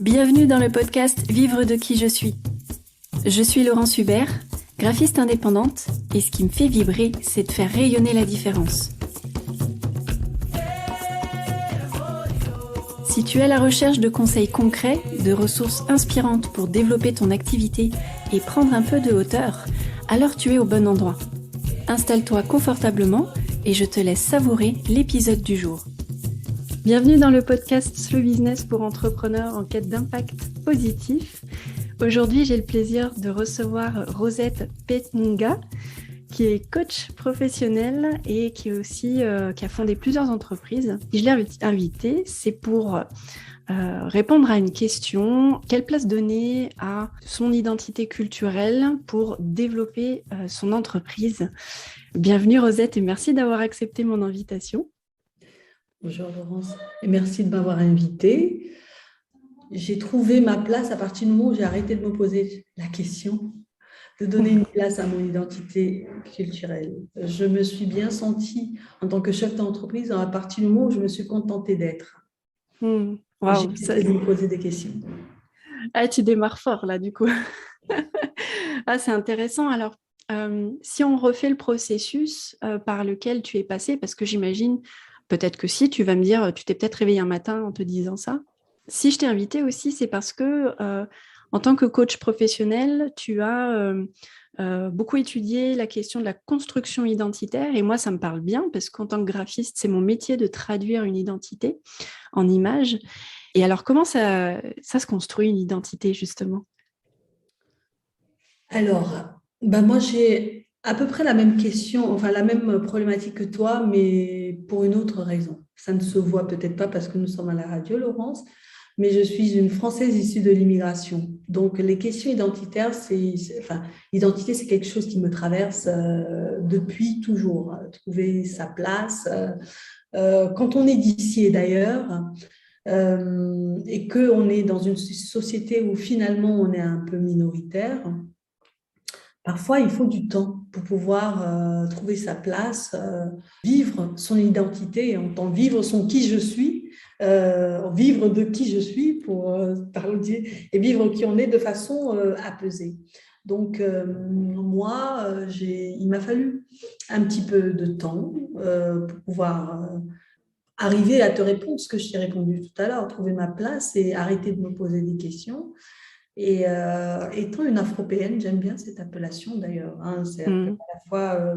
Bienvenue dans le podcast Vivre de qui je suis. Je suis Laurence Hubert, graphiste indépendante, et ce qui me fait vibrer, c'est de faire rayonner la différence. Si tu es à la recherche de conseils concrets, de ressources inspirantes pour développer ton activité et prendre un peu de hauteur, alors tu es au bon endroit. Installe-toi confortablement et je te laisse savourer l'épisode du jour. Bienvenue dans le podcast Slow Business pour entrepreneurs en quête d'impact positif. Aujourd'hui, j'ai le plaisir de recevoir Rosette Petunga, qui est coach professionnel et qui est aussi qui a fondé plusieurs entreprises. Et je l'ai invitée, c'est pour répondre à une question: quelle place donner à son identité culturelle pour développer son entreprise? Bienvenue Rosette et merci d'avoir accepté mon invitation. Bonjour Laurence, et merci de m'avoir invitée. J'ai trouvé ma place à partir du moment où j'ai arrêté de me poser la question de donner une place à mon identité culturelle. Je me suis bien sentie en tant que chef d'entreprise à partir du moment où je me suis contentée d'être. Wow, j'ai arrêté de me poser des questions. Ah, tu démarres fort là du coup. Ah, c'est intéressant. Alors, si on refait le processus par lequel tu es passé, parce que j'imagine, peut-être que si, tu vas me dire, tu t'es peut-être réveillé un matin en te disant ça. Si je t'ai invité aussi, c'est parce que en tant que coach professionnel, tu as beaucoup étudié la question de la construction identitaire. Et moi, ça me parle bien parce qu'en tant que graphiste, c'est mon métier de traduire une identité en images. Et alors, comment ça se construit une identité, justement? Alors, moi j'ai à peu près la même question, enfin la même problématique que toi, mais pour une autre raison. Ça ne se voit peut-être pas parce que nous sommes à la radio, Laurence, mais je suis une Française issue de l'immigration. Donc les questions identitaires, l'identité, c'est quelque chose qui me traverse depuis toujours. Trouver sa place. Quand on est d'ici et d'ailleurs, et qu'on est dans une société où finalement on est un peu minoritaire, parfois, il faut du temps pour pouvoir trouver sa place, vivre son identité, et entendre vivre son qui je suis, vivre de qui je suis pour parler, et vivre qui on est de façon apaisée. Donc, moi, il m'a fallu un petit peu de temps pour pouvoir arriver à te répondre ce que je t'ai répondu tout à l'heure, trouver ma place et arrêter de me poser des questions. Et étant une Afropéenne, j'aime bien cette appellation d'ailleurs, hein, c'est à la fois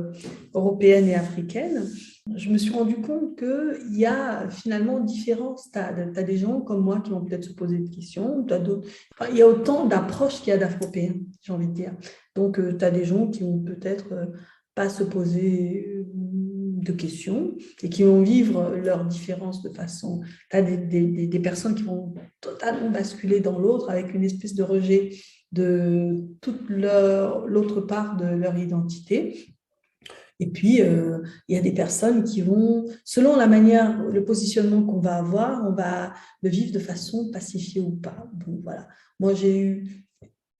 européenne et africaine, je me suis rendu compte qu'il y a finalement différents stades. Tu as des gens comme moi qui vont peut-être se poser des questions, t'as d'autres. Enfin, il y a autant d'approches qu'il y a d'Afropéens, j'ai envie de dire. Donc, tu as des gens qui vont peut-être pas se poser de questions et qui vont vivre leurs différences de façon. Tu as des personnes qui vont totalement basculer dans l'autre avec une espèce de rejet de toute l'autre part de leur identité. Et puis, il y a des personnes qui vont, selon la manière, le positionnement qu'on va avoir, on va le vivre de façon pacifiée ou pas. Bon, voilà. Moi, j'ai eu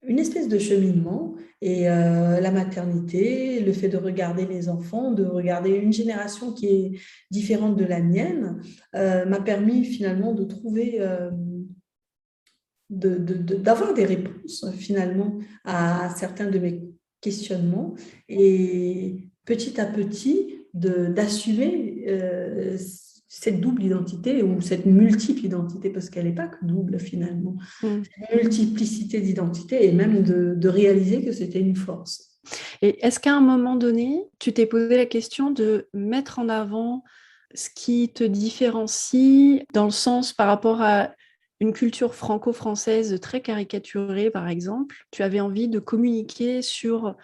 une espèce de cheminement et la maternité, le fait de regarder mes enfants, de regarder une génération qui est différente de la mienne, m'a permis finalement de trouver, d'avoir des réponses finalement à certains de mes questionnements et petit à petit d'assumer cette double identité ou cette multiple identité, parce qu'elle n'est pas que double finalement, cette multiplicité d'identité, et même de réaliser que c'était une force. Et est-ce qu'à un moment donné, tu t'es posé la question de mettre en avant ce qui te différencie dans le sens par rapport à une culture franco-française très caricaturée, par exemple? Tu avais envie de communiquer sur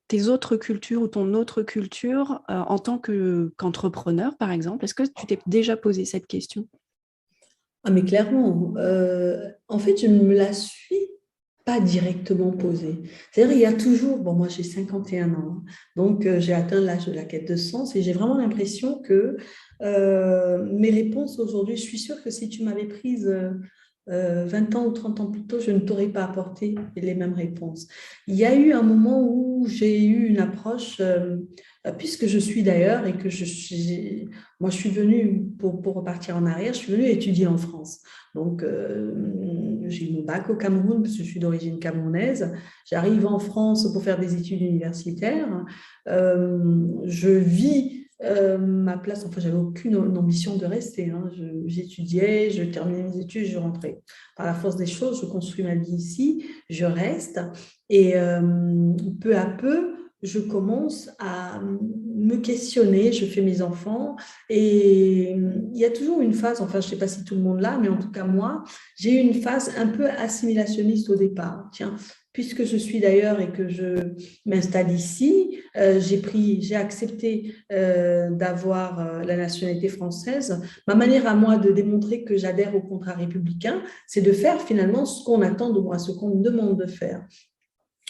tes autres cultures ou ton autre culture en tant qu'entrepreneur, par exemple. Est-ce que tu t'es déjà posé cette question? Ah, mais clairement, en fait, je ne me la suis pas directement posée. C'est-à-dire, il y a toujours, bon, moi j'ai 51 ans, donc j'ai atteint l'âge de la quête de sens et j'ai vraiment l'impression que mes réponses aujourd'hui, je suis sûre que si tu m'avais prise 20 ans ou 30 ans plus tôt, je ne t'aurais pas apporté les mêmes réponses. Il y a eu un moment où j'ai eu une approche, puisque je suis d'ailleurs et que moi je suis venue, pour repartir en arrière, je suis venue étudier en France. Donc, j'ai eu mon bac au Cameroun, parce que je suis d'origine camerounaise. J'arrive en France pour faire des études universitaires. Je vis ma place, enfin, j'avais aucune ambition de rester, hein. J'étudiais, je terminais mes études, je rentrais. Par la force des choses, je construis ma vie ici, je reste. Et peu à peu, je commence à me questionner, je fais mes enfants. Et il y a toujours une phase, enfin, je ne sais pas si tout le monde l'a, mais en tout cas, moi, j'ai eu une phase un peu assimilationniste au départ. Tiens, puisque je suis d'ailleurs et que je m'installe ici, j'ai accepté d'avoir la nationalité française. Ma manière à moi de démontrer que j'adhère au contrat républicain, c'est de faire finalement ce qu'on attend de moi, ce qu'on me demande de faire.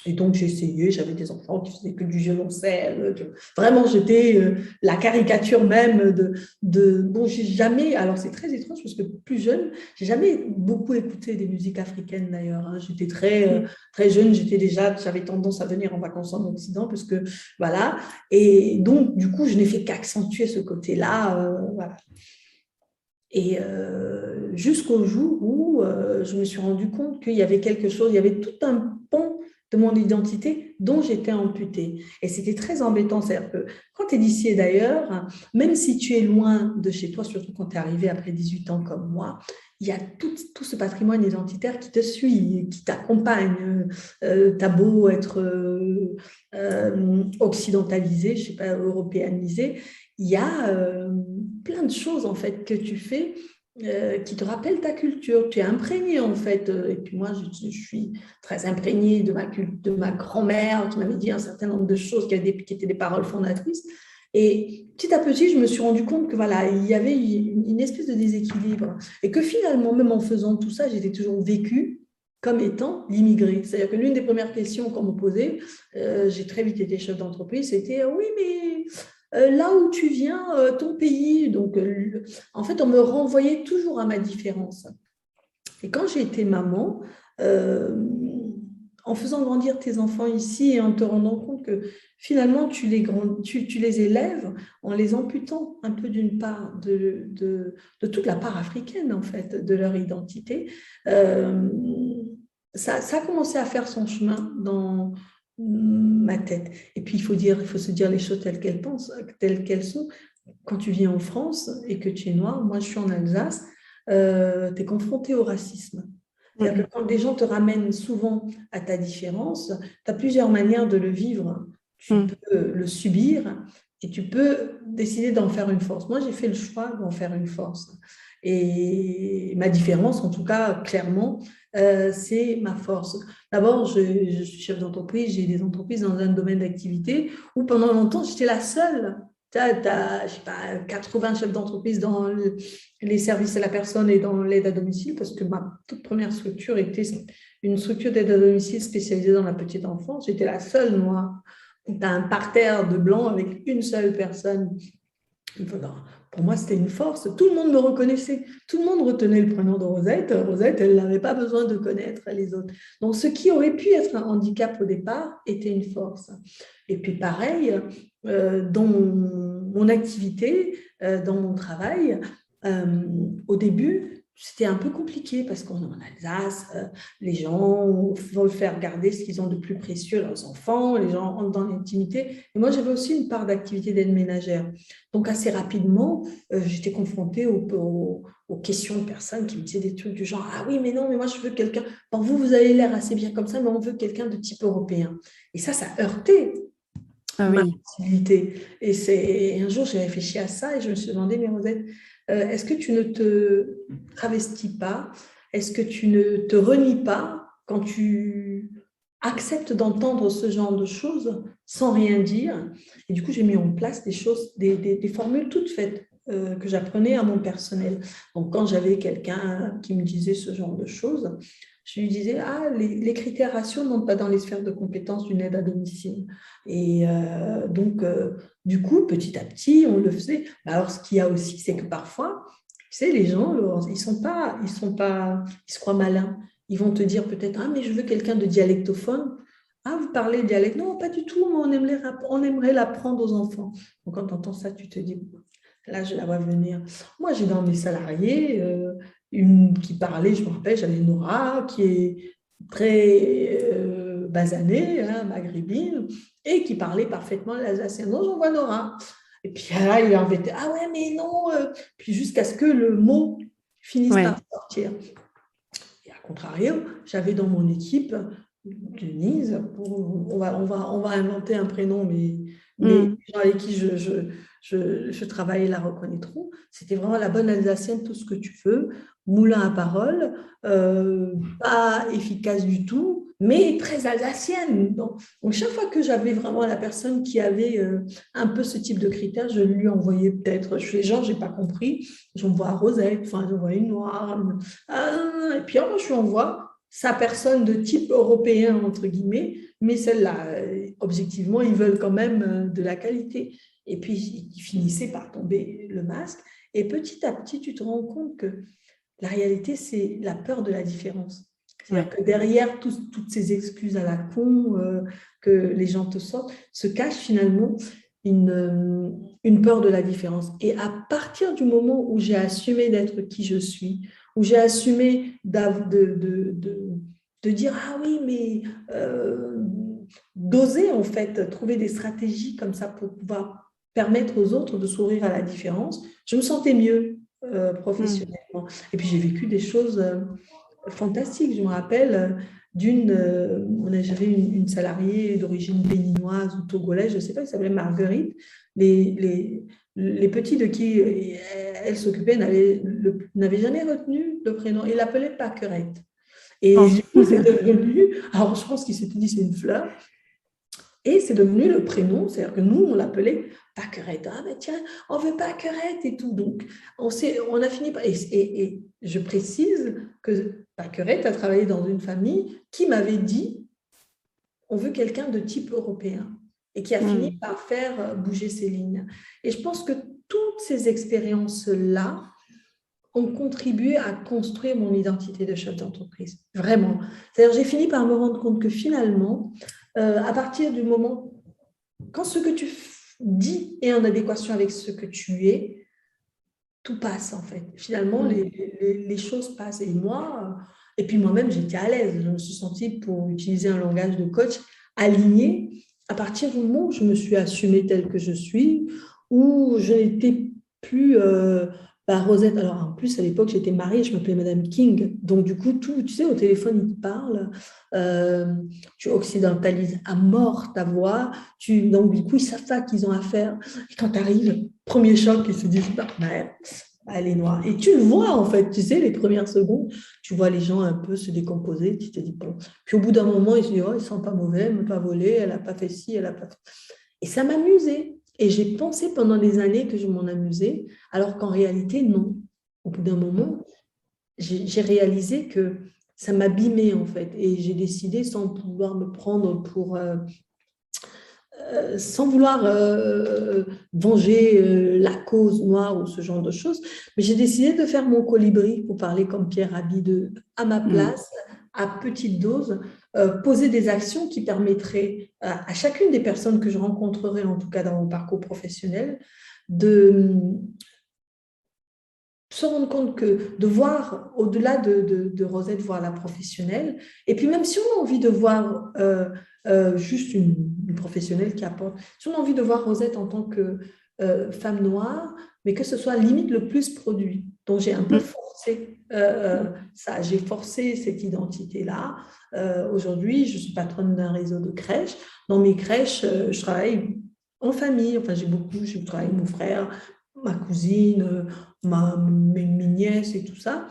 Et donc, j'ai essayé, j'avais des enfants qui faisaient que du violoncelle. Vraiment, j'étais la caricature même Bon, j'ai jamais... Alors, c'est très étrange parce que plus jeune, j'ai jamais beaucoup écouté des musiques africaines d'ailleurs, hein. J'étais très jeune, j'avais tendance à venir en vacances en Occident parce que, voilà. Et donc, du coup, je n'ai fait qu'accentuer ce côté-là. Voilà. Et jusqu'au jour où je me suis rendu compte qu'il y avait quelque chose, il y avait tout un pan de mon identité dont j'étais amputée. Et c'était très embêtant. C'est-à-dire que quand tu es d'ici et d'ailleurs, même si tu es loin de chez toi, surtout quand tu es arrivé après 18 ans comme moi, il y a tout ce patrimoine identitaire qui te suit, qui t'accompagne. Tu as beau être occidentalisé, je ne sais pas, européanisé, il y a plein de choses en fait que tu fais qui te rappellent ta culture. Tu es imprégné en fait. Et puis moi, je suis très imprégnée de ma grand-mère qui m'avait dit un certain nombre de choses qui étaient des paroles fondatrices. Et petit à petit, je me suis rendu compte que voilà, il y avait une espèce de déséquilibre et que finalement, même en faisant tout ça, j'étais toujours vécue comme étant l'immigré. C'est-à-dire que l'une des premières questions qu'on me posait, j'ai très vite été chef d'entreprise, c'était oui, mais là où tu viens, ton pays. Donc, en fait, on me renvoyait toujours à ma différence. Et quand j'ai été maman, euh, en faisant grandir tes enfants ici et en te rendant compte que finalement, tu les élèves en les amputant un peu d'une part de toute la part africaine, en fait, de leur identité, euh, ça a commencé à faire son chemin dans ma tête. Et puis, il faut se dire les choses telles qu'elles sont. Quand tu vis en France et que tu es noir, moi je suis en Alsace, tu es confronté au racisme. C'est-à-dire que quand des gens te ramènent souvent à ta différence, tu as plusieurs manières de le vivre. Tu peux le subir et tu peux décider d'en faire une force. Moi, j'ai fait le choix d'en faire une force. Et ma différence, en tout cas, clairement, c'est ma force. D'abord, je suis chef d'entreprise, j'ai des entreprises dans un domaine d'activité où pendant longtemps, j'étais la seule. Tu as, je sais pas, 80 chefs d'entreprise dans les services à la personne et dans l'aide à domicile, parce que ma toute première structure était une structure d'aide à domicile spécialisée dans la petite enfance. J'étais la seule noire. Tu as un parterre de blancs avec une seule personne. Pour moi, c'était une force. Tout le monde me reconnaissait. Tout le monde retenait le prénom de Rosette. Rosette, elle n'avait pas besoin de connaître les autres. Donc, ce qui aurait pu être un handicap au départ était une force. Et puis, pareil, dans mon activité, dans mon travail, au début, c'était un peu compliqué parce qu'en Alsace, les gens veulent faire garder ce qu'ils ont de plus précieux, leurs enfants, les gens entrent dans l'intimité. Et moi, j'avais aussi une part d'activité d'aide ménagère. Donc, assez rapidement, j'étais confrontée aux questions de personnes qui me disaient des trucs du genre « Ah oui, mais non, mais moi, je veux quelqu'un… Bon, vous avez l'air assez bien comme ça, mais on veut quelqu'un de type européen. » Et ça heurtait ma possibilité. Et un jour, j'ai réfléchi à ça et je me suis demandé « Mais Rosette, est-ce que tu ne te travestis pas? Est-ce que tu ne te renies pas quand tu acceptes d'entendre ce genre de choses sans rien dire? » Et du coup, j'ai mis en place des choses, des formules toutes faites que j'apprenais à mon personnel. Donc, quand j'avais quelqu'un qui me disait ce genre de choses, je lui disais, ah, les critères ratios n'entrent pas dans les sphères de compétences d'une aide à domicile. Et donc, du coup, petit à petit, on le faisait. Alors, ce qu'il y a aussi, c'est que parfois, Tu sais, les gens, ils se croient malins. Ils vont te dire peut-être, ah, mais je veux quelqu'un de dialectophone. Ah, vous parlez dialecte? Non, pas du tout, mais on aimerait l'apprendre aux enfants. Donc, quand tu entends ça, tu te dis, là, je la vois venir. Moi, j'ai dans mes salariés une qui parlait, je me rappelle, j'avais Nora, qui est très basanée, hein, maghrébine, et qui parlait parfaitement l'alsacien. Non, j'envoie Nora. Et puis là, il est embêté. Ah ouais, mais non. Puis jusqu'à ce que le mot finisse Ouais. par sortir. Et à contrario, j'avais dans mon équipe Denise, on va inventer un prénom, mais les Mm. gens avec qui je travaillais la reconnaîtront. C'était vraiment la bonne alsacienne, tout ce que tu veux, moulin à parole, pas efficace du tout, mais très alsacienne. Donc, chaque fois que j'avais vraiment la personne qui avait un peu ce type de critères, je lui envoyais peut-être, je fais genre, j'ai pas compris, j'envoie à Rosette, enfin, j'envoie une noire, et puis alors, je lui envoie sa personne de type européen, entre guillemets, mais celle-là, objectivement, ils veulent quand même de la qualité. Et puis, il finissait par tomber le masque. Et petit à petit, tu te rends compte que la réalité, c'est la peur de la différence. C'est-à-dire Ouais. que derrière toutes ces excuses à la con que les gens te sortent, se cache finalement une peur de la différence. Et à partir du moment où j'ai assumé d'être qui je suis, où j'ai assumé de dire, ah oui, mais d'oser en fait trouver des stratégies comme ça pour pouvoir permettre aux autres de s'ouvrir à la différence, je me sentais mieux Mm. professionnellement. Et puis j'ai vécu des choses fantastiques. Je me rappelle j'avais une salariée d'origine béninoise ou togolaise, je ne sais pas, elle s'appelait Marguerite. Les, les, les petits de qui elle s'occupait n'avaient jamais retenu le prénom. Ils l'appelaient Paquerette. Et Oh. du coup, c'est devenu, alors je pense qu'il s'était dit c'est une fleur, et c'est devenu le prénom, c'est-à-dire que nous, on l'appelait Pâquerette. Ah, mais tiens, on veut Pâquerette et tout. Donc, on a fini par. Et je précise que Pâquerette a travaillé dans une famille qui m'avait dit on veut quelqu'un de type européen et qui a fini Mm. par faire bouger ses lignes. Et je pense que toutes ces expériences-là ont contribué à construire mon identité de chef d'entreprise. Vraiment. C'est-à-dire, j'ai fini par me rendre compte que finalement, à partir du moment, quand ce que tu dis est en adéquation avec ce que tu es, tout passe en fait. Finalement, Mm. les choses passent. Et moi, et puis moi-même, j'étais à l'aise. Je me suis sentie, pour utiliser un langage de coach, alignée à partir du moment où je me suis assumée telle que je suis, où je n'étais plus Rosette. Alors en plus, à l'époque, j'étais mariée, je m'appelais Madame King. Donc du coup, tout, tu sais, au téléphone, il te parle. euh, Tu occidentalises à mort ta voix. Donc du coup, ils savent pas qu'ils ont affaire. Et quand tu arrives, premier choc, ils se disent, non, mais elle est noire. Et tu le vois, en fait, tu sais, les premières secondes, tu vois les gens un peu se décomposer, tu te dis, bon. Puis au bout d'un moment, ils se disent, oh, ils sont pas mauvais, elle m'a pas volé, elle n'a pas fait ci, elle n'a pas fait. Et ça m'amusait. Et j'ai pensé pendant des années que je m'en amusais, alors qu'en réalité, non. Au bout d'un moment, j'ai réalisé que ça m'abîmait, en fait. Et j'ai décidé, sans pouvoir me prendre pour sans vouloir venger la cause noire ou ce genre de choses, mais j'ai décidé de faire mon colibri, pour parler comme Pierre Rabhi, à ma Mm. place, à petite dose, poser des actions qui permettraient à chacune des personnes que je rencontrerai, en tout cas dans mon parcours professionnel, de se rendre compte que de voir au-delà de Rosette, voir la professionnelle, et puis même si on a envie de voir juste une professionnelle qui apporte, si on a envie de voir Rosette en tant que femme noire, mais que ce soit limite le plus produit. Donc j'ai un peu Mm. forcé ça, j'ai forcé cette identité-là. Aujourd'hui, je suis patronne d'un réseau de crèches. Dans mes crèches, je travaille en famille, enfin je travaille avec mon frère, ma cousine, mes nièces et tout ça.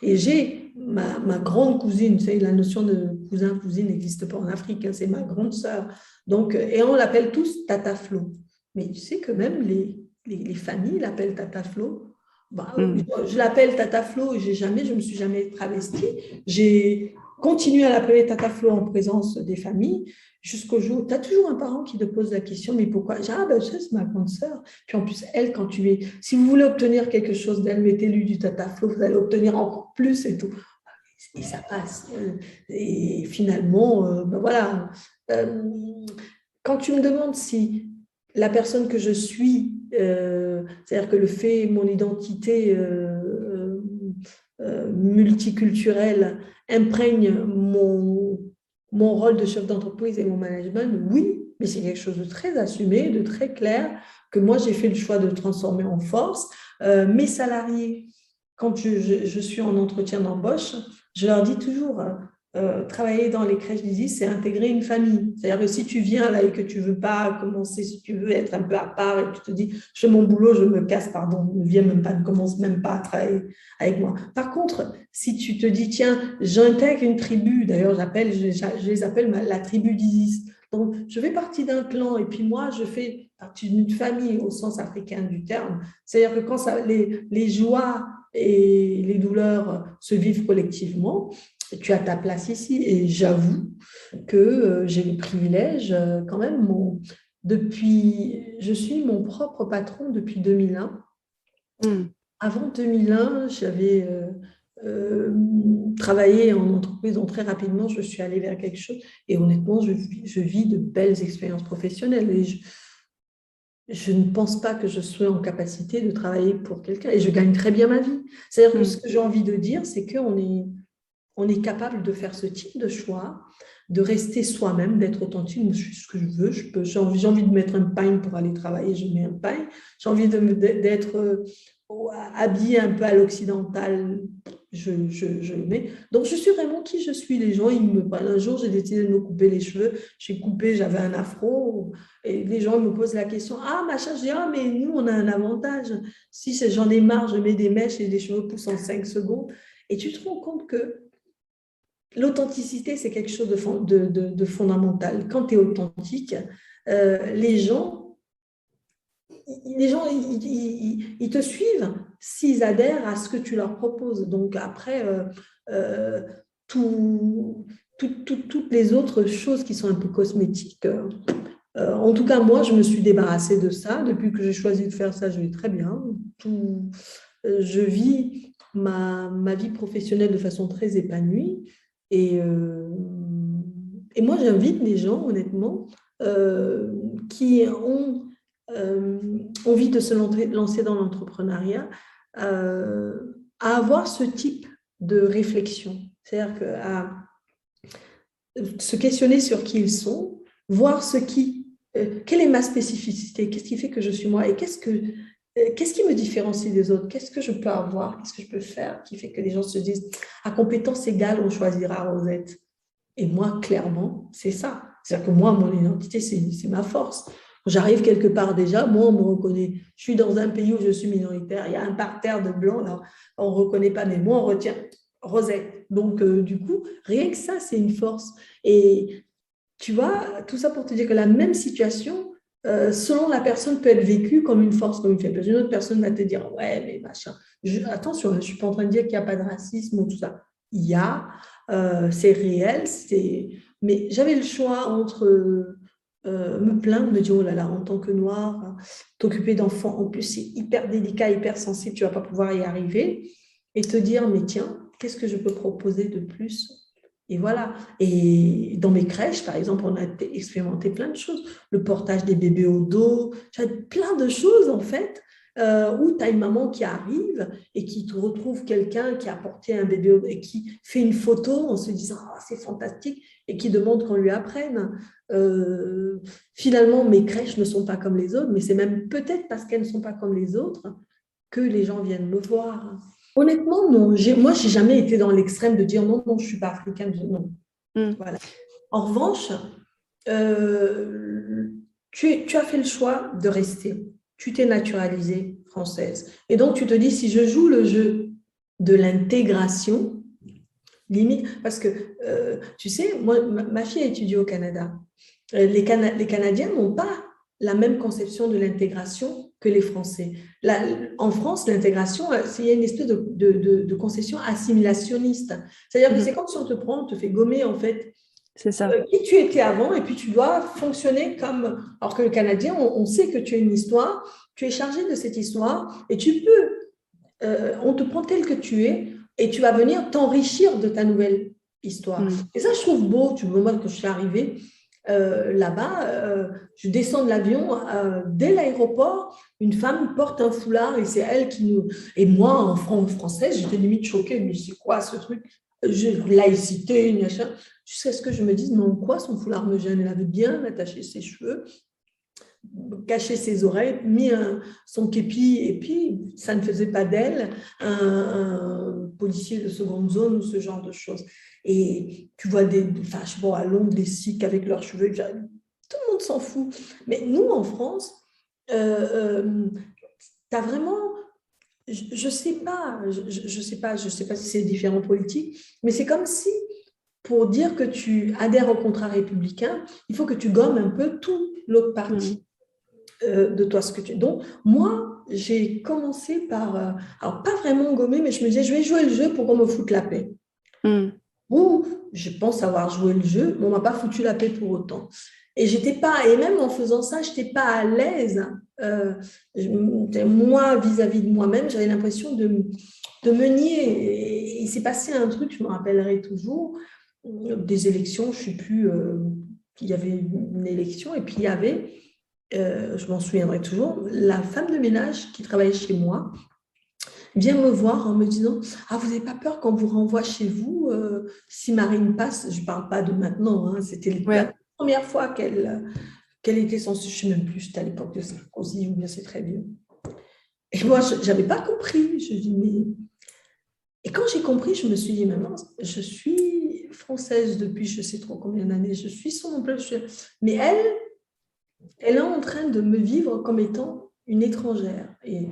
Et j'ai ma grande cousine, tu sais, la notion de cousin-cousine n'existe pas en Afrique, hein, c'est ma grande sœur. Donc, et on l'appelle tous Tata Flo. Mais tu sais que même les familles l'appellent Tata Flo. Bah, Mm. je l'appelle Tata Flo, je me suis jamais travestie. J'ai continuer à l'appeler Tata Flo en présence des familles, jusqu'au jour où tu as toujours un parent qui te pose la question, mais pourquoi? Je dis, ah ben ça, c'est ma grande sœur. Puis en plus, elle, si vous voulez obtenir quelque chose d'elle, mettez-lui du Tata Flo, vous allez obtenir encore plus et tout. Et ça passe. Et finalement, ben voilà. Euh, Quand tu me demandes si la personne que je suis, c'est-à-dire que le fait, mon identité multiculturelle imprègne mon rôle de chef d'entreprise et mon management, oui, mais c'est quelque chose de très assumé, de très clair, que moi j'ai fait le choix de transformer en force. Mes salariés, quand je suis en entretien d'embauche, je leur dis toujours, travailler dans les crèches d'Isis, c'est intégrer une famille. C'est-à-dire que si tu viens là et que tu ne veux pas commencer, si tu veux être un peu à part et que tu te dis, je fais mon boulot, je me casse, pardon, ne viens même pas, ne commence même pas à travailler avec moi. Par contre, si tu te dis, tiens, j'intègre une tribu, d'ailleurs, je les appelle la tribu d'Isis. Donc, je fais partie d'un clan et puis moi, je fais partie d'une famille au sens africain du terme. C'est-à-dire que quand les joies et les douleurs se vivent collectivement, tu as ta place ici. Et j'avoue que j'ai le privilège, quand même, je suis mon propre patron depuis 2001. Avant 2001, j'avais travaillé en entreprise, donc très rapidement, je suis allée vers quelque chose. Et honnêtement, je vis de belles expériences professionnelles. Et je ne pense pas que je sois en capacité de travailler pour quelqu'un. Et je gagne très bien ma vie. C'est-à-dire que ce que j'ai envie de dire, c'est qu'on est capable de faire ce type de choix, de rester soi-même, d'être authentique. Je suis ce que je veux. J'ai envie de mettre un pagne pour aller travailler, je mets un pagne. J'ai envie d'être habillée un peu à l'occidental, je le mets. Donc, je suis vraiment qui je suis. Les gens, ils me parlent. Un jour, j'ai décidé de me couper les cheveux. J'avais un afro. Et les gens me posent la question, ah, machin, je dis, ah, mais nous, on a un avantage. Si j'en ai marre, je mets des mèches et les cheveux poussent en 5 secondes. Et tu te rends compte que l'authenticité, c'est quelque chose de fondamental. Quand tu es authentique, les gens, ils te suivent s'ils adhèrent à ce que tu leur proposes. Donc après, toutes les autres choses qui sont un peu cosmétiques, en tout cas, moi, je me suis débarrassée de ça. Depuis que j'ai choisi de faire ça, je vais très bien. Je vis ma vie professionnelle de façon très épanouie. Et moi, j'invite les gens, honnêtement, qui ont envie de se lancer dans l'entrepreneuriat, à avoir ce type de réflexion. C'est-à-dire à se questionner sur qui ils sont, voir quelle est ma spécificité, qu'est-ce qui fait que je suis moi et qu'est-ce qui me différencie des autres, qu'est-ce que je peux avoir, qu'est-ce que je peux faire qui fait que les gens se disent à compétence égale, on choisira Rosette. Et moi, clairement, c'est ça. C'est-à-dire que moi, mon identité, c'est ma force. Quand j'arrive quelque part déjà, moi, on me reconnaît. Je suis dans un pays où je suis minoritaire. Il y a un parterre de blancs, là, on ne reconnaît pas, mais moi, on retient Rosette. Donc, du coup, rien que ça, c'est une force. Et tu vois, tout ça pour te dire que la même situation, selon la personne, peut être vécue comme une force, comme une faiblesse. Une autre personne va te dire, ouais, mais machin. Attention, je ne suis pas en train de dire qu'il n'y a pas de racisme ou tout ça. Il y a, c'est réel, mais j'avais le choix entre me plaindre, me dire, oh là là, en tant que noire, t'occuper d'enfants, en plus, c'est hyper délicat, hyper sensible, tu ne vas pas pouvoir y arriver, et te dire, mais tiens, qu'est-ce que je peux proposer de plus? Et voilà. Et dans mes crèches, par exemple, on a expérimenté plein de choses. Le portage des bébés au dos, plein de choses, en fait, où tu as une maman qui arrive et qui te retrouve quelqu'un qui a porté un bébé au dos et qui fait une photo en se disant « Ah, c'est fantastique » et qui demande qu'on lui apprenne. Finalement, mes crèches ne sont pas comme les autres, mais c'est même peut-être parce qu'elles ne sont pas comme les autres que les gens viennent me voir. Honnêtement, non. Moi, je n'ai jamais été dans l'extrême de dire non, je ne suis pas africaine. Non. Voilà. En revanche, tu as fait le choix de rester. Tu t'es naturalisée française. Et donc, tu te dis, si je joue le jeu de l'intégration, limite, parce que, tu sais, moi, ma fille a étudié au Canada. Les Canadiens n'ont pas la même conception de l'intégration que les Français. Là, en France, l'intégration, il y a une espèce de conception assimilationniste. C'est-à-dire que c'est comme si on te prend, on te fait gommer, en fait, C'est ça. qui tu étais avant, et puis tu dois fonctionner comme… Alors que le Canadien, on sait que tu as une histoire, tu es chargé de cette histoire, et tu peux, on te prend tel que tu es, et tu vas venir t'enrichir de ta nouvelle histoire. Et ça, je trouve beau. Tu vois, moi, quand je suis arrivée là-bas, je descends de l'avion, dès l'aéroport, une femme porte un foulard, et c'est elle qui nous… Et moi, en française, j'étais limite choquée, mais c'est quoi ce truc? Laïcité, jusqu'à ce que je me dise, mais en quoi son foulard me gêne? Elle avait bien attaché ses cheveux, caché ses oreilles, mis son képi, et puis ça ne faisait pas d'elle un policier de seconde zone ou ce genre de choses. Et tu vois enfin, je vois à Londres, des Sikhs avec leurs cheveux, tout le monde s'en fout. Mais nous, en France, tu as vraiment… Je sais pas, je sais pas si c'est différent politique, mais c'est comme si, pour dire que tu adhères au contrat républicain, il faut que tu gommes un peu tout l'autre partie de toi, ce que tu… Donc, moi, j'ai commencé par, alors pas vraiment gommer, mais je me disais, je vais jouer le jeu pour qu'on me foute la paix. Ou je pense avoir joué le jeu, mais on ne m'a pas foutu la paix pour autant. Et j'étais pas, et même en faisant ça, je n'étais pas à l'aise. Moi, vis-à-vis de moi-même, j'avais l'impression de me nier. Et il s'est passé un truc, je me rappellerai toujours, des élections, je ne sais plus, il y avait une élection, et puis il y avait, je m'en souviendrai toujours, la femme de ménage qui travaillait chez moi vient me voir en me disant « Ah, vous n'avez pas peur qu'on vous renvoie chez vous si Marine passe ?» Je ne parle pas de maintenant, hein, c'était la première fois qu'elle était censée, je ne sais même plus, c'était à l'époque de Sarkozy ou bien c'est très vieux. Et moi, je n'avais pas compris. Je dis, mais… Et quand j'ai compris, je me suis dit, maman, je suis française depuis je ne sais trop combien d'années, je suis sur mon peuple, mais elle est en train de me vivre comme étant une étrangère. Et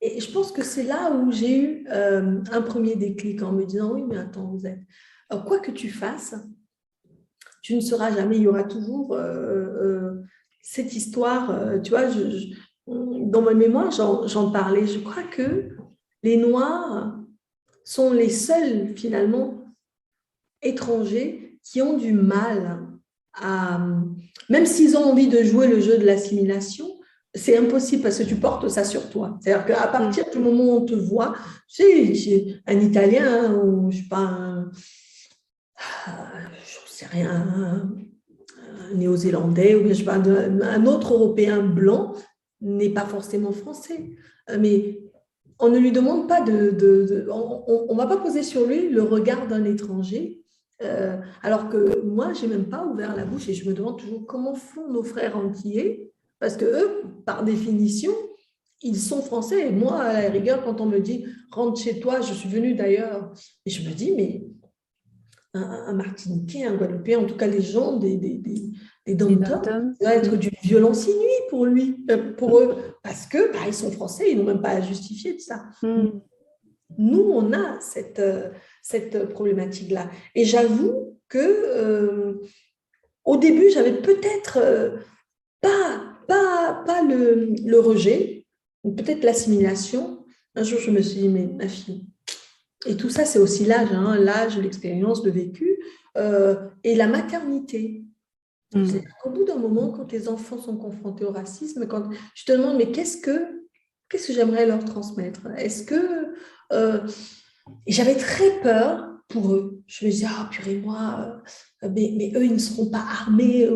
je pense que c'est là où j'ai eu un premier déclic en me disant, oui, mais attends, vous êtes… Alors, quoi que tu fasses, tu ne seras jamais, il y aura toujours cette histoire, tu vois, dans ma mémoire, j'en parlais, je crois que les Noirs sont les seuls, finalement, étrangers qui ont du mal à… Même s'ils ont envie de jouer le jeu de l'assimilation, c'est impossible parce que tu portes ça sur toi. C'est-à-dire qu'à partir du moment où on te voit, tu sais, un Italien ou je ne sais pas, je sais rien, un Néo-Zélandais ou je sais pas, un autre Européen blanc n'est pas forcément français. Mais on ne lui demande pas on ne va pas poser sur lui le regard d'un étranger. Alors que moi, je n'ai même pas ouvert la bouche et je me demande toujours comment font nos frères antillais, parce que eux, par définition, ils sont français. Et moi, à la rigueur, quand on me dit « rentre chez toi », je suis venue d'ailleurs, et je me dis « mais un Martiniquais, un Guadeloupéen, en tout cas les gens des dom-toms, ça va être du violence inouïe pour eux, parce que ils sont français, ils n'ont même pas à justifier de ça. Nous, on a cette problématique-là. Et j'avoue que au début, j'avais peut-être pas le rejet, ou peut-être l'assimilation. Un jour, je me suis dit, mais ma fille, et tout ça, c'est aussi l'âge, hein, l'âge, l'expérience, le vécu, et la maternité. C'est qu'au bout d'un moment, quand les enfants sont confrontés au racisme, quand je te demande, mais qu'est-ce que j'aimerais leur transmettre? Est-ce que… et j'avais très peur pour eux. Je me disais, ah, purée, moi, mais eux, ils ne seront pas armés.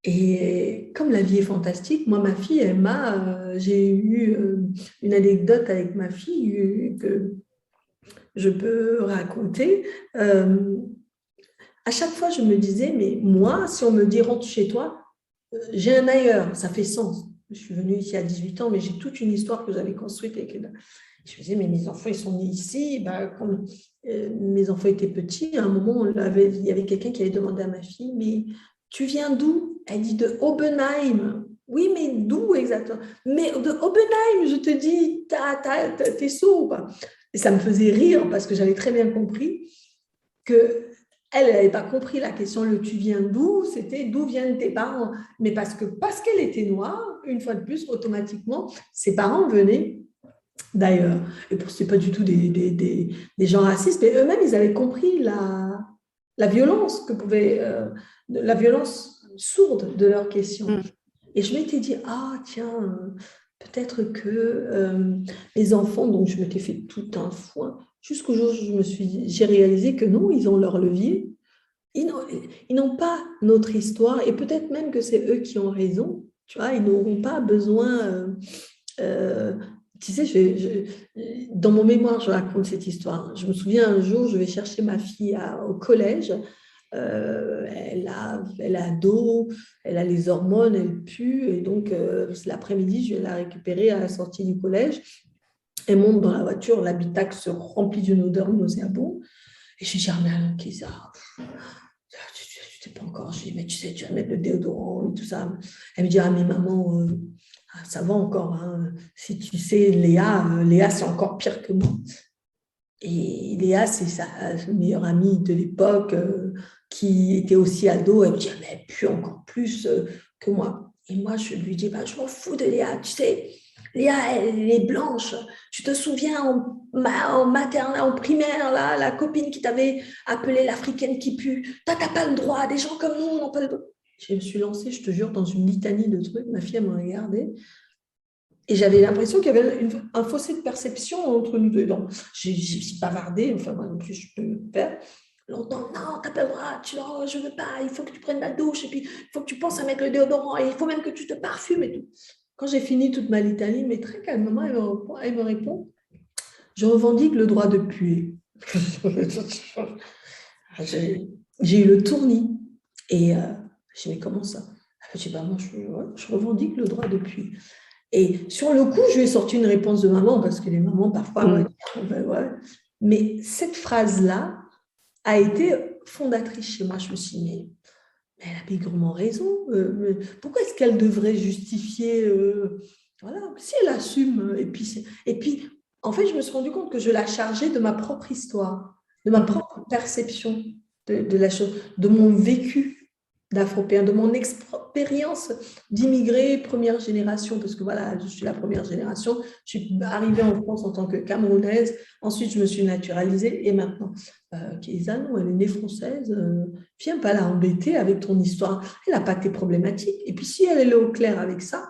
Et comme la vie est fantastique, moi, ma fille, j'ai eu une anecdote avec ma fille que je peux raconter. À chaque fois, je me disais, mais moi, si on me dit rentre chez toi, j'ai un ailleurs, ça fait sens. Je suis venue ici à 18 ans, mais j'ai toute une histoire que j'avais construite. Je me disais, mais mes enfants, ils sont nés ici. Quand mes enfants étaient petits, à un moment, il y avait quelqu'un qui avait demandé à ma fille, mais tu viens d'où? Elle dit de Oppenheim. Oui, mais d'où exactement? Mais de Oppenheim, je te dis, t'es sourd. Et ça me faisait rire parce que j'avais très bien compris que Elle n'avait pas compris la question, le tu viens d'où, c'était d'où viennent tes parents. Mais parce qu'elle était noire, une fois de plus, automatiquement, ses parents venaient d'ailleurs. Et pour ce n'est pas du tout des gens racistes, mais eux-mêmes, ils avaient compris la violence que pouvait, la violence sourde de leurs questions. Mm. Et je m'étais dit, ah tiens, peut-être que les enfants, donc je m'étais fait tout un foin, jusqu'au jour où j'ai réalisé que non, ils ont leur levier. Ils n'ont pas notre histoire, et peut-être même que c'est eux qui ont raison. Tu vois, ils n'auront pas besoin. Euh, tu sais, dans mon mémoire, je raconte cette histoire. Je me souviens un jour, je vais chercher ma fille au collège. Elle a ado, elle a les hormones, elle pue. Et donc, l'après-midi, je vais la récupérer à la sortie du collège. Elle monte dans la voiture, l'habitacle se remplit d'une odeur nauséabonde. Et je lui dis, ah, mais alors, Kisa, tu sais pas encore. Je lui dis, mais tu sais, tu vas mettre le déodorant et tout ça. Elle me dit, ah, mais maman, ça va encore. Hein. Si tu sais, Léa, c'est encore pire que moi. Et Léa, c'est sa meilleure amie de l'époque qui était aussi ado. Elle me dit, ah, mais elle pue encore plus que moi. Et moi, je lui dis, bah, je m'en fous de Léa. Tu sais, Léa, elle est blanche. Tu te souviens en maternelle, en primaire, là, la copine qui t'avait appelée l'Africaine qui pue. Toi, t'as pas le droit. Des gens comme nous n'ont pas le droit. Je me suis lancée, je te jure, dans une litanie de trucs. Ma fille, elle m'a regardée. Et j'avais l'impression qu'il y avait un fossé de perception entre nous deux. Donc, j'ai bavardé, enfin, moi non plus, je peux le faire. Longtemps, non, t'as pas le droit, je veux pas, il faut que tu prennes la douche, et puis il faut que tu penses à mettre le déodorant, et il faut même que tu te parfumes et tout. Quand j'ai fini toute ma litanie, mais très calmement, elle me répond, je revendique le droit de puer. J'ai eu le tournis. Et je dis, mais comment ça? Je dis, bah, moi, je revendique le droit de puer. Et sur le coup, je lui ai sorti une réponse de maman, parce que les mamans, parfois, ben ouais. Mais cette phrase-là a été fondatrice chez moi. Je me suis dit, mais elle a bigrement raison. Pourquoi est-ce qu'elle devrait justifier voilà, si elle assume. Et puis, en fait, je me suis rendu compte que je la chargeais de ma propre histoire, de ma propre perception de la chose, de mon vécu d'Afropéen, de mon expérience d'immigré première génération, parce que voilà, je suis la première génération, je suis arrivée en France en tant que Camerounaise, ensuite je me suis naturalisée, et maintenant, Kéza, non, elle est née française, viens pas la embêter avec ton histoire, elle n'a pas tes problématiques, et puis si elle est au clair avec ça,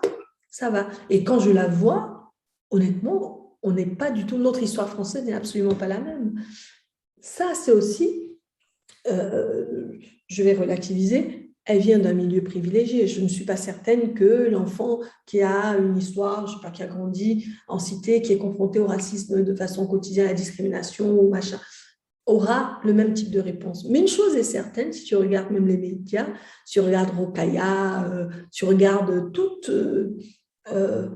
ça va. Et quand je la vois, honnêtement, on n'est pas du tout, notre histoire française n'est absolument pas la même. Ça, c'est aussi, je vais relativiser, elle vient d'un milieu privilégié. Je ne suis pas certaine que l'enfant qui a une histoire, je ne sais pas, qui a grandi en cité, qui est confronté au racisme de façon quotidienne, à la discrimination ou machin, aura le même type de réponse. Mais une chose est certaine, si tu regardes même les médias, si tu regardes Rokhaya, si tu regardes toutes... elle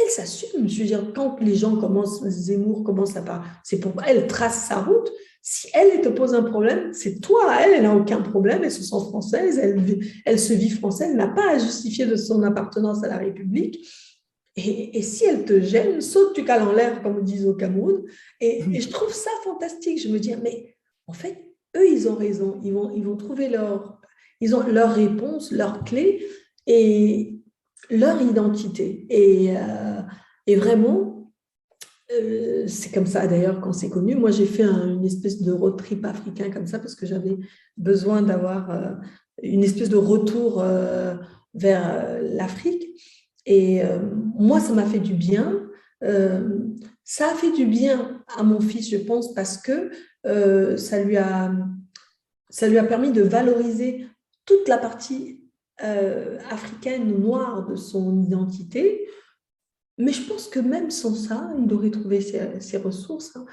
s'assume. Je veux dire, quand les gens commencent, Zemmour commence à parler, c'est pour elle trace sa route. Si elle te pose un problème, c'est toi. Elle n'a aucun problème. Elle se sent française. Elle se vit française. Elle n'a pas à justifier de son appartenance à la République. Et si elle te gêne, saute du cal en l'air, comme ils disent au Cameroun. Et je trouve ça fantastique. Je me dis, mais en fait, eux, ils ont raison. Ils vont trouver ils ont leur réponse, leur clé et leur identité. Et vraiment, c'est comme ça d'ailleurs quand c'est connu. Moi, j'ai fait une espèce de road trip africain comme ça parce que j'avais besoin d'avoir une espèce de retour vers l'Afrique. Et moi, ça m'a fait du bien. Ça a fait du bien à mon fils, je pense, parce que ça lui a permis de valoriser toute la partie africaine noire de son identité. Mais je pense que même sans ça, il aurait trouvé ses ressources. Hein.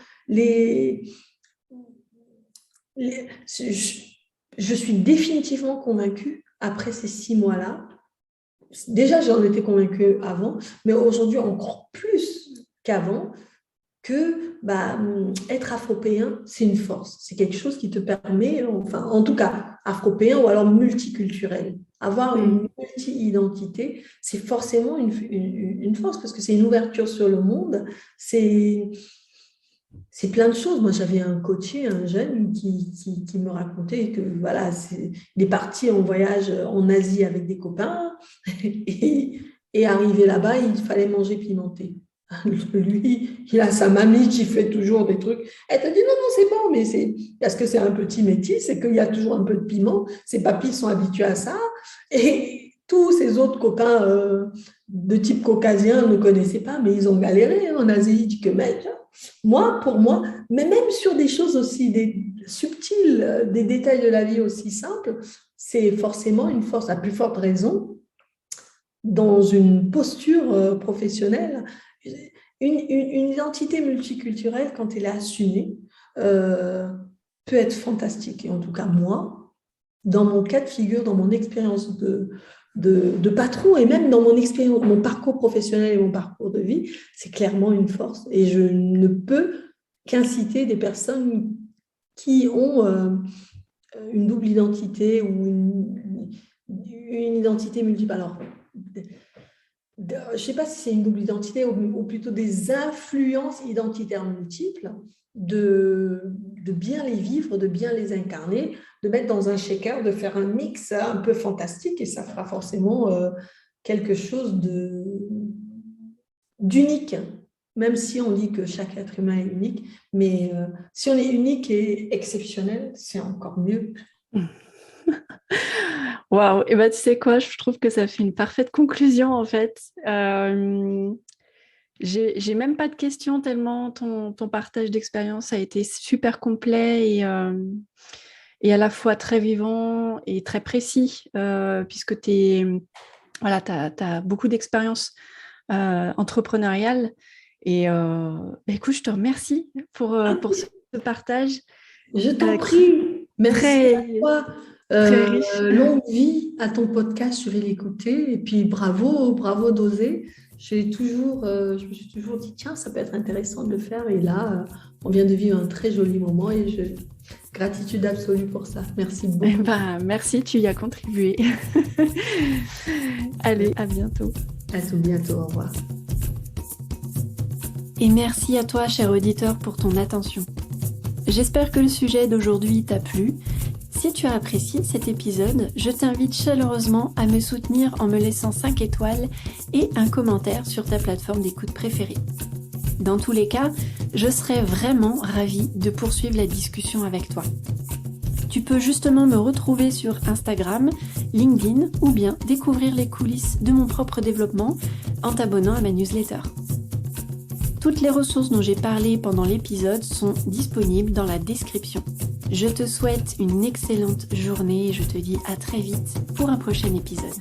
Je suis définitivement convaincue, après ces 6 mois-là, déjà j'en étais convaincue avant, mais aujourd'hui encore plus qu'avant, que être afropéen, c'est une force. C'est quelque chose qui te permet, enfin, en tout cas, afropéen ou alors multiculturel. Avoir une multi-identité, c'est forcément une force parce que c'est une ouverture sur le monde. C'est plein de choses. Moi, j'avais un coaché, un jeune, qui me racontait que voilà, il est parti en voyage en Asie avec des copains et arrivé là-bas, il fallait manger pimenté. Lui, il a sa mamie qui fait toujours des trucs. Elle te dit non, non, c'est bon, mais c'est parce que c'est un petit métier, c'est qu'il y a toujours un peu de piment. Ses papis sont habitués à ça. Et tous ses autres copains de type caucasien ne connaissaient pas, mais ils ont galéré en Asie. Que mec, moi, pour moi, mais même sur des choses aussi subtiles, des détails de la vie aussi simples, c'est forcément une force, à plus forte raison, dans une posture professionnelle. Une identité multiculturelle, quand elle est assumée, euh, peut être fantastique. Et en tout cas, moi, dans mon cas de figure, dans mon expérience de patron et même dans mon expérience, mon parcours professionnel et mon parcours de vie, c'est clairement une force. Et je ne peux qu'inciter des personnes qui ont une double identité ou une identité multiple. Alors, je ne sais pas si c'est une double identité ou plutôt des influences identitaires multiples, de bien les vivre, de bien les incarner, de mettre dans un shaker, de faire un mix un peu fantastique et ça fera forcément quelque chose d'unique, même si on dit que chaque être humain est unique, mais si on est unique et exceptionnel, c'est encore mieux. Waouh, et tu sais quoi, je trouve que ça fait une parfaite conclusion en fait. J'ai même pas de questions tellement ton partage d'expérience a été super complet et à la fois très vivant et très précis, puisque voilà, t'as beaucoup d'expérience entrepreneuriale. Et écoute, je te remercie pour ce partage. Je t'en prie. Merci à toi. Très riche. Longue vie à ton podcast, je vais l'écouter. Et puis bravo, bravo d'oser. Je me suis toujours dit, tiens, ça peut être intéressant de le faire. Et là, on vient de vivre un très joli moment et gratitude absolue pour ça. Merci beaucoup. Merci, tu y as contribué. Allez, à bientôt. À tout bientôt, au revoir. Et merci à toi, cher auditeur, pour ton attention. J'espère que le sujet d'aujourd'hui t'a plu. Si tu as apprécié cet épisode, je t'invite chaleureusement à me soutenir en me laissant 5 étoiles et un commentaire sur ta plateforme d'écoute préférée. Dans tous les cas, je serais vraiment ravie de poursuivre la discussion avec toi. Tu peux justement me retrouver sur Instagram, LinkedIn ou bien découvrir les coulisses de mon propre développement en t'abonnant à ma newsletter. Toutes les ressources dont j'ai parlé pendant l'épisode sont disponibles dans la description. Je te souhaite une excellente journée et je te dis à très vite pour un prochain épisode.